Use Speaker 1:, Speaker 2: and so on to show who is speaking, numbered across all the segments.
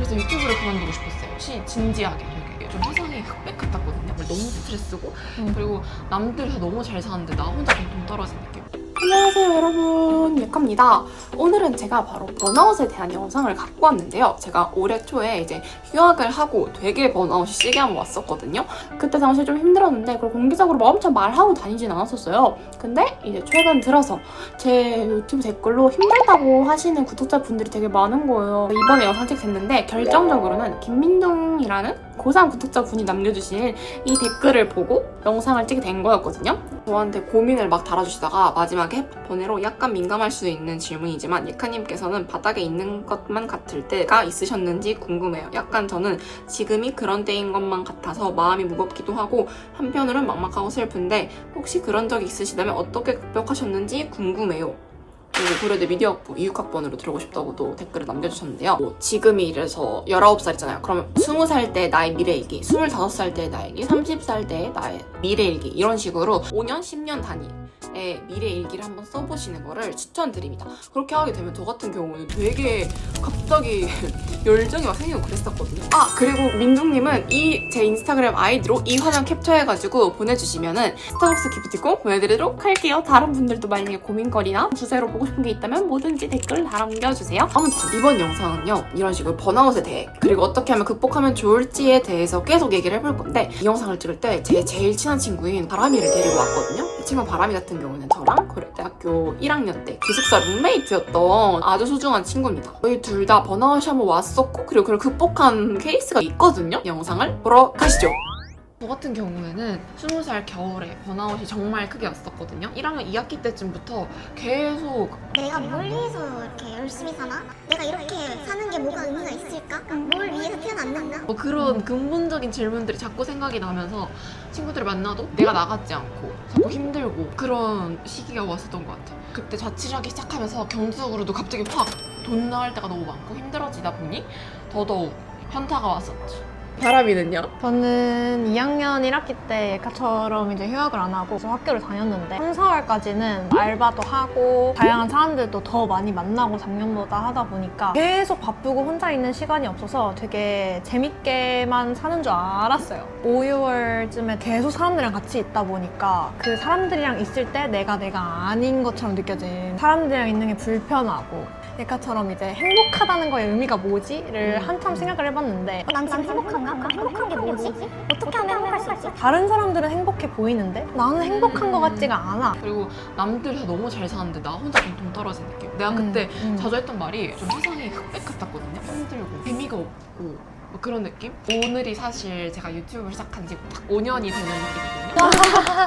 Speaker 1: 그래서 유튜브를 그만두고 싶었어요. 진지하게 되게 좀 세상이 흑백 같았거든요. 너무 스트레스고 그리고 남들이 다 너무 잘 사는데 나 혼자 좀 동 떨어진 느낌.
Speaker 2: 안녕하세요 여러분, 예카입니다. 오늘은 제가 바로 번아웃에 대한 영상을 갖고 왔는데요. 제가 올해 초에 이제 휴학을 하고 되게 번아웃이 시게 한번 왔었거든요. 그때 당시 좀 힘들었는데 그걸 공개적으로 막 엄청 말하고 다니진 않았었어요. 근데 이제 최근 들어서 제 유튜브 댓글로 힘들다고 하시는 구독자분들이 되게 많은 거예요. 이번에 영상 찍겠는데 결정적으로는 김민둥이라는 고3 구독자분이 남겨주신 이 댓글을 보고 영상을 찍게 된 거였거든요. 저한테 고민을 막 달아주시다가 마지막에 번외로 약간 민감할 수 있는 질문이지만 예카님께서는 바닥에 있는 것만 같을 때가 있으셨는지 궁금해요. 약간 저는 지금이 그런 때인 것만 같아서 마음이 무겁기도 하고 한편으로는 막막하고 슬픈데 혹시 그런 적이 있으시다면 어떻게 극복하셨는지 궁금해요. 그리고 고려대 미디어학부 이육학번으로 들어오고 싶다고도 댓글을 남겨주셨는데요. 지금이 이래서 19살이잖아요. 그러면 20살 때 나의 미래일기, 25살 때 나의 일기, 30살 때 나의 미래일기 이런 식으로 5년, 10년 단위의 미래일기를 한번 써보시는 거를 추천드립니다. 그렇게 하게 되면 저 같은 경우는 되게 갑자기 열정이 막 생기고 그랬었거든요. 그리고 민중님은 제 인스타그램 아이디로 이 화면 캡처해가지고 보내주시면은 스타벅스 기프티콘 보내드리도록 할게요. 다른 분들도 만약에 고민거리나 주제로 보고 싶은 게 있다면 뭐든지 댓글 남겨주세요. 아무튼 이번 영상은요, 이런 식으로 번아웃에 대해 그리고 어떻게 하면 극복하면 좋을지에 대해서 계속 얘기를 해볼 건데, 이 영상을 찍을 때 제 제일 친한 친구인 바람이를 데리고 왔거든요. 이 친구 바람이 같은 경우는 저랑 고려대학교 1학년 때 기숙사 룸메이트였던 아주 소중한 친구입니다. 저희 둘 다 번아웃이 한번 왔었고 그리고 그걸 극복한 케이스가 있거든요. 영상을 보러 가시죠.
Speaker 1: 저 같은 경우에는 20살 겨울에 번아웃이 정말 크게 왔었거든요. 1학년 2학기 때쯤부터 계속
Speaker 3: 내가 뭘 위해서 이렇게 열심히 사나? 내가 이렇게 사는 게 뭐가 의미가 있을까? 뭘 위해서 태어났나?
Speaker 1: 뭐 그런 근본적인 질문들이 자꾸 생각이 나면서 친구들을 만나도 내가 나갔지 않고 자꾸 힘들고 그런 시기가 왔었던 것 같아요. 그때 자취를 하기 시작하면서 경제적으로도 갑자기 확 돈 나갈 때가 너무 많고 힘들어지다 보니 더더욱 현타가 왔었죠. 바람이는요?
Speaker 4: 저는 2학년 1학기 때 예카처럼 이제 휴학을 안 하고 학교를 다녔는데 3, 4월까지는 알바도 하고 다양한 사람들도 더 많이 만나고 작년보다 하다 보니까 계속 바쁘고 혼자 있는 시간이 없어서 되게 재밌게만 사는 줄 알았어요. 5, 6월쯤에 계속 사람들이랑 같이 있다 보니까 그 사람들이랑 있을 때 내가 아닌 것처럼 느껴진, 사람들이랑 있는 게 불편하고 예카처럼 이제 행복하다는 거의 의미가 뭐지?를 한참 생각을 해봤는데
Speaker 3: 난 지금 행복한가? 그럼 행복한 게 뭐지? 어떻게 하면 행복할 수 있지?
Speaker 4: 다른 사람들은 행복해 보이는데 나는 행복한 것 같지가 않아.
Speaker 1: 그리고 남들이 다 너무 잘 사는데 나 혼자 좀 동 떨어진 느낌. 내가 그때 자주 했던 말이 좀 세상이 흑백 같았거든요. 힘들고 재미가 없고 뭐 그런 느낌? 오늘이 사실 제가 유튜브를 시작한 지 딱 5년이 되는 날이거든요.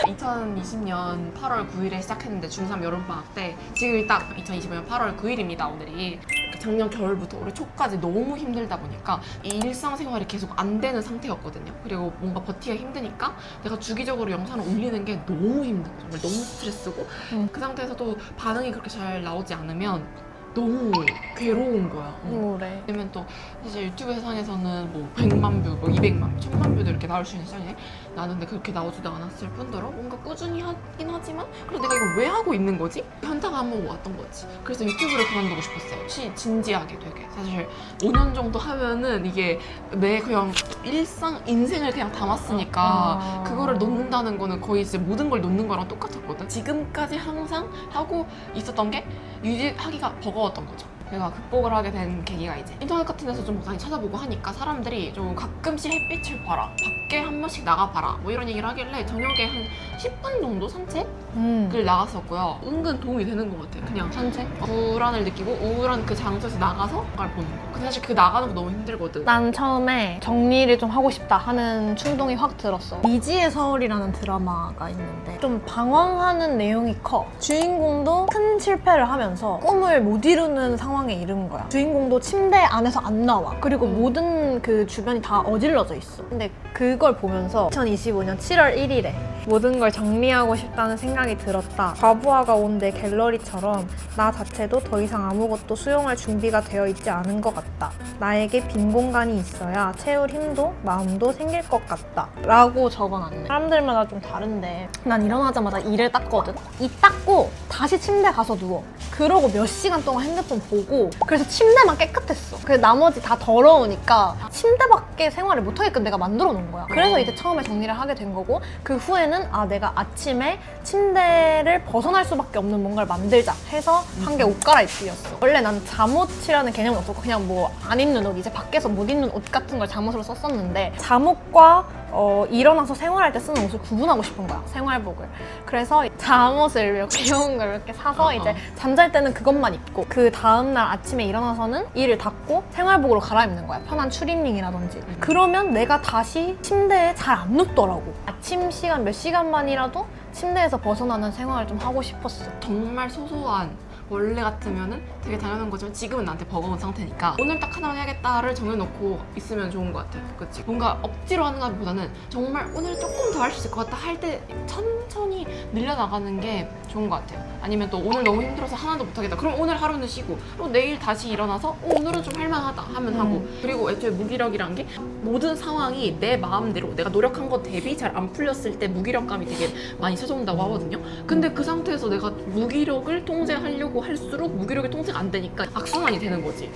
Speaker 1: 2020년 8월 9일에 시작했는데 중3 여름방학 때 지금이 딱 2025년 8월 9일입니다. 오늘이. 작년 겨울부터 올해 초까지 너무 힘들다 보니까 이 일상생활이 계속 안 되는 상태였거든요. 그리고 뭔가 버티기가 힘드니까 내가 주기적으로 영상을 올리는 게 너무 힘들고 정말 너무 스트레스고 그 상태에서도 반응이 그렇게 잘 나오지 않으면 너무 괴로운 거야.
Speaker 4: 그래.
Speaker 1: 왜냐면 또 사실 유튜브 세상에서는 뭐 100만 뷰, 뭐 200만 뷰, 1000만 뷰도 이렇게 나올 수 있는 시간이 나는데 그렇게 나오지도 않았을 뿐더러 뭔가 꾸준히 하긴 하지만 그래도 내가 이걸 왜 하고 있는 거지? 현타가 한번 왔던 거지. 그래서 유튜브를 그만두고 싶었어요. 진지하게 되게. 사실 5년 정도 하면은 이게 내 그냥 일상, 인생을 그냥 담았으니까 그거를 놓는다는 거는 거의 이제 모든 걸 놓는 거랑 똑같았거든. 지금까지 항상 하고 있었던 게 유지하기가 버거웠던 거죠. 제가 극복을 하게 된 계기가 이제 인터넷 같은 데서 좀 많이 찾아보고 하니까 사람들이 좀 가끔씩 햇빛을 봐라, 밖에 한 번씩 나가봐라 뭐 이런 얘기를 하길래 저녁에 한 10분 정도 산책을 나갔었고요. 은근 도움이 되는 것 같아요. 그냥 산책? 불안을 느끼고 우울한 그 장소에서 나가서 뭔가를 보는 거. 근데 사실 그 나가는 거 너무 힘들거든.
Speaker 4: 난 처음에 정리를 좀 하고 싶다 하는 충동이 확 들었어. 미지의 서울이라는 드라마가 있는데 좀 방황하는 내용이 커. 주인공도 큰 실패를 하면서 꿈을 못 이루는 상황에 이른 거야. 주인공도 침대 안에서 안 나와. 그리고 모든 그 주변이 다 어질러져 있어. 근데 그걸 보면서 2025년 7월 1일에 모든 걸 정리하고 싶다는 생각이 들었다. 과부하가 온 내 갤러리처럼 나 자체도 더 이상 아무것도 수용할 준비가 되어 있지 않은 것 같다. 나에게 빈 공간이 있어야 채울 힘도 마음도 생길 것 같다. 라고 적어놨네. 사람들마다 좀 다른데 난 일어나자마자 이를 닦거든? 이 닦고 다시 침대 가서 누워. 그러고 몇 시간 동안 핸드폰 보고 그래서 침대만 깨끗했어. 그래서 나머지 다 더러우니까 침대밖에 생활을 못하게끔 내가 만들어 놓은 거야. 그래서 이제 처음에 정리를 하게 된 거고 그 후에는 내가 아침에 침대를 벗어날 수밖에 없는 뭔가를 만들자 해서 한 게 옷 갈아입기였어. 원래 난 잠옷이라는 개념은 없었고 그냥 뭐 안 입는 옷, 이제 밖에서 못 입는 옷 같은 걸 잠옷으로 썼었는데 잠옷과 일어나서 생활할 때 쓰는 옷을 구분하고 싶은 거야, 생활복을. 그래서 잠옷을 몇 귀여운 걸 이렇게 사서 이제 잠잘 때는 그것만 입고 그 다음날 아침에 일어나서는 이를 닦고 생활복으로 갈아입는 거야, 편한 추리닝이라든지. 그러면 내가 다시 침대에 잘 안 눕더라고. 아침 시간 몇 시간만이라도 침대에서 벗어나는 생활을 좀 하고 싶었어.
Speaker 1: 정말 소소한 원래 같으면은 되게 당연한 거지만 지금은 나한테 버거운 상태니까 오늘 딱 하나만 해야겠다를 정해놓고 있으면 좋은 것 같아요. 그치? 뭔가 억지로 하는 것보다는 정말 오늘 조금 더 할 수 있을 것 같다 할 때 천천히 늘려나가는 게 좋은 것 같아요. 아니면 또 오늘 너무 힘들어서 하나도 못하겠다. 그럼 오늘 하루는 쉬고 그리고 내일 다시 일어나서 오늘은 좀 할만하다 하면 하고. 그리고 애초에 무기력이란 게 모든 상황이 내 마음대로 내가 노력한 것 대비 잘 안 풀렸을 때 무기력감이 되게 많이 찾아온다고 하거든요. 근데 그 상태에서 내가 무기력을 통제하려고 할수록 무기력이 통제가 안 되니까 악순환이 되는 거지.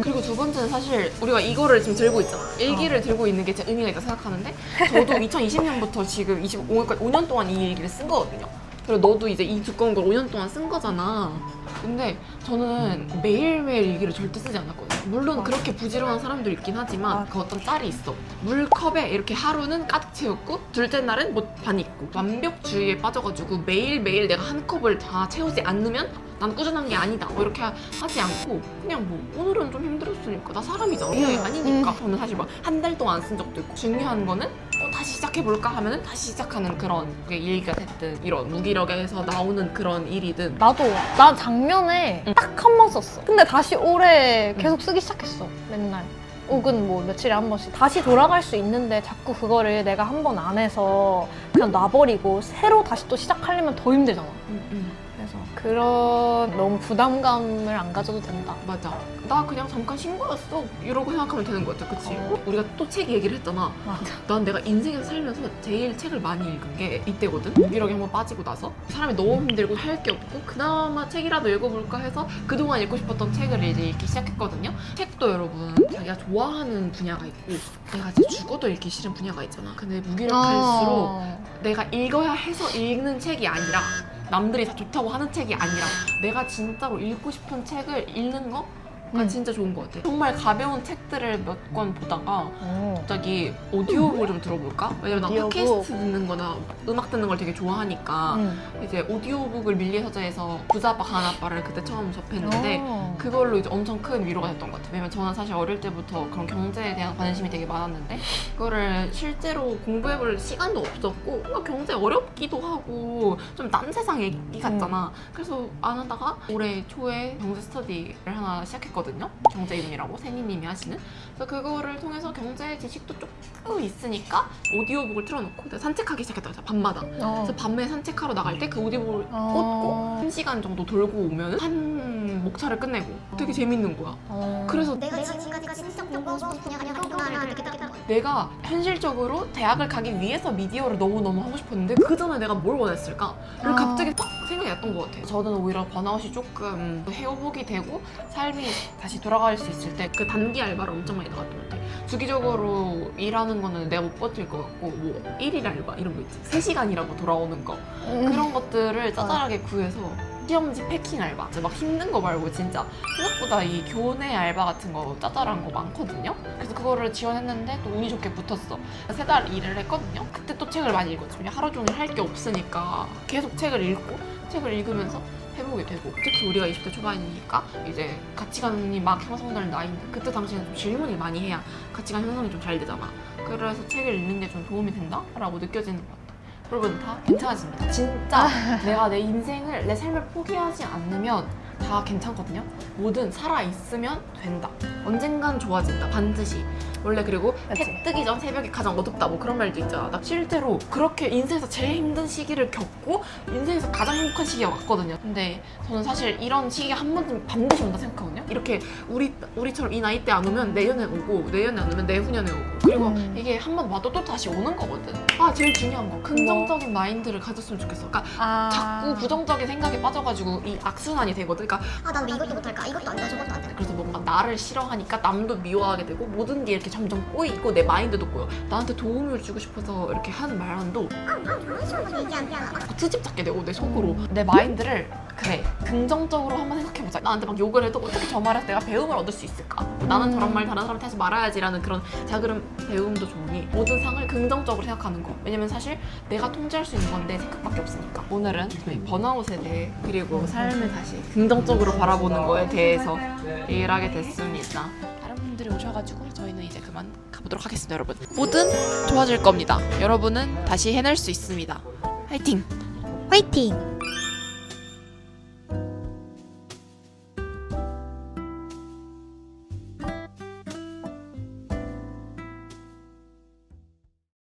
Speaker 1: 그리고 두 번째는 사실 우리가 이거를 지금 들고 있잖아. 일기를 들고 있는 게 제 의미가 있다 생각하는데 저도 2020년부터 지금 25년까지 5년 동안 이 일기를 쓴 거거든요. 그리고 너도 이제 이 두꺼운 걸 5년 동안 쓴 거잖아. 근데 저는 매일매일 일기를 절대 쓰지 않았거든요. 물론 그렇게 부지런한 사람도 있긴 하지만 그 어떤 짤이 있어. 물컵에 이렇게 하루는 가득 채웠고 둘째 날은 뭐 반 있고 완벽주의에 빠져가지고 매일매일 내가 한 컵을 다 채우지 않으면 난 꾸준한 게 아니다 뭐 이렇게 하지 않고 그냥 뭐 오늘은 좀 힘들었으니까 나 사람이잖아. 이게 아니니까. 저는 사실 막 한 달 동안 안 쓴 적도 있고 중요한 거는 다시 시작해볼까 하면은 다시 시작하는 그런 게 일기가 됐든 이런 무기력에서 나오는 그런 일이든.
Speaker 4: 난 작년에 딱 한 번 썼어. 근데 다시 올해 계속 쓰기 시작했어. 맨날. 혹은 뭐 며칠에 한 번씩 다시 돌아갈 수 있는데 자꾸 그거를 내가 한 번 안 해서 그냥 놔버리고 새로 다시 또 시작하려면 더 힘들잖아. 그래서 그런 너무 부담감을 안 가져도 된다.
Speaker 1: 맞아. 나 그냥 잠깐 쉰 거였어 이러고 생각하면 되는 것 같아. 그치? 우리가 또 책 얘기를 했잖아.
Speaker 4: 맞아.
Speaker 1: 난 내가 인생에서 살면서 제일 책을 많이 읽은 게 이때거든. 무기력이 한번 빠지고 나서 사람이 너무 힘들고 할 게 없고 그나마 책이라도 읽어볼까 해서 그동안 읽고 싶었던 책을 이제 읽기 시작했거든요. 책도 여러분 자기가 좋아하는 분야가 있고 내가 이제 죽어도 읽기 싫은 분야가 있잖아. 근데 무기력할수록 내가 읽어야 해서 읽는 책이 아니라 남들이 다 좋다고 하는 책이 아니라 내가 진짜로 읽고 싶은 책을 읽는 거? 가 진짜 좋은 것 같아. 정말 가벼운 책들을 몇 권 보다가 갑자기 오디오북을 좀 들어볼까? 왜냐면 나
Speaker 4: 오디오북?
Speaker 1: 팟캐스트 듣는 거나 음악 듣는 걸 되게 좋아하니까 이제 오디오북을 밀리의 서재에서 부자아빠 강아빠를 그때 처음 접했는데 그걸로 이제 엄청 큰 위로가 됐던 것 같아요. 왜냐면 저는 사실 어릴 때부터 그런 경제에 대한 관심이 되게 많았는데 그거를 실제로 공부해볼 시간도 없었고 뭔가 경제 어렵기도 하고 좀 딴 세상 얘기 같잖아. 그래서 안 하다가 올해 초에 경제 스터디를 하나 시작했거든요. 경제인이라고 세니님이 하시는. 그래서 그거를 통해서 경제 지식도 조금 있으니까 오디오북을 틀어놓고 내가 산책하기 시작했다고 했잖아, 밤마다. 그래서 밤에 산책하러 나갈 때 그 오디오북을 꽂고 1시간 정도 돌고 오면 한 목차를 끝내고 되게 재밌는 거야. 그래서
Speaker 3: 내가 지금까지 진짜 공부하고 싶은 분야가 이거구나를 느꼈던 것 같아.
Speaker 1: 내가 현실적으로 대학을 가기 위해서 미디어를 너무너무 하고 싶었는데 그 전에 내가 뭘 원했을까? 를 갑자기 딱 생각이 났던 것 같아. 저는 오히려 번아웃이 조금 회복이 되고 삶이 다시 돌아갈 수 있을 때 그 단기 알바를 엄청 많이 나갔던 것 같아. 주기적으로 일하는 거는 내가 못 버틸 것 같고 뭐 1일 알바 이런 거 있지. 3시간이라고 돌아오는 거. 그런 것들을 짜잘하게 구해서 시험지 패킹 알바. 막 힘든 거 말고 진짜 생각보다 이 교내 알바 같은 거 짜잘한 거 많거든요. 그래서 그거를 지원했는데 또 운이 좋게 붙었어. 3달 일을 했거든요. 그때 또 책을 많이 읽었지. 그냥 하루 종일 할 게 없으니까 계속 책을 읽고 책을 읽으면서 해보게 되고 특히 우리가 20대 초반이니까 이제 가치관이 막 형성될 나이인데 그때 당시에는 좀 질문을 많이 해야 가치관 형성이 좀 잘 되잖아. 그래서 책을 읽는 게 좀 도움이 된다라고 느껴지는 것 같아. 여러분 다 괜찮아집니다. 진짜 내가 내 인생을 내 삶을 포기하지 않으면 다 괜찮거든요. 뭐든 살아있으면 된다. 언젠간 좋아진다. 반드시. 원래 그리고
Speaker 4: 그치.
Speaker 1: 해 뜨기 전 새벽이 가장 어둡다 뭐 그런 말도 있잖아. 나 실제로 그렇게 인생에서 제일 힘든 시기를 겪고 인생에서 가장 행복한 시기가 왔거든요. 근데 저는 사실 이런 시기가 한 번쯤 반드시 온다 생각하거든요. 이렇게 우리처럼 이 나이 때 안 오면 내년에 오고 내년에 안 오면 내후년에 오고 그리고 이게 한 번 와도 또 다시 오는 거거든. 아 제일 중요한 거 긍정적인 마인드를 가졌으면 좋겠어. 그러니까 자꾸 부정적인 생각에 빠져가지고 이 악순환이 되거든. 그러니까
Speaker 3: 아, 난 왜 이것도 못할까? 이것도 안 돼, 저것도 안 돼.
Speaker 1: 그래서 뭔가 나를 싫어하니까 남도 미워하게 되고 모든 게 이렇게 점점 꼬이고 내 마인드도 꼬여. 나한테 도움을 주고 싶어서 이렇게 하는 말만도
Speaker 3: 그런 식으로 얘기하면
Speaker 1: 트집 잡게 되고 내 속으로 내 마인드를 그래 긍정적으로 한번 생각해보자. 나한테 막 욕을 해도 어떻게 저 말에서 내가 배움을 얻을 수 있을까? 나는 저런 말 다른 사람한테 하지 말아야지라는 그런 작은 배움도 좋으니 모든 상을 긍정적으로 생각하는 거. 왜냐면 사실 내가 통제할 수 있는 건 내 생각밖에 없으니까. 오늘은 저희 번아웃에 대해 그리고 삶을 다시 긍정적으로 바라보는 거에 대해서 얘기를 하게 됐습니다. 다른 분들이 오셔가지고 저희는 이제 그만 가보도록 하겠습니다. 여러분 뭐든 좋아질 겁니다. 여러분은 다시 해낼 수 있습니다. 화이팅!
Speaker 3: 화이팅!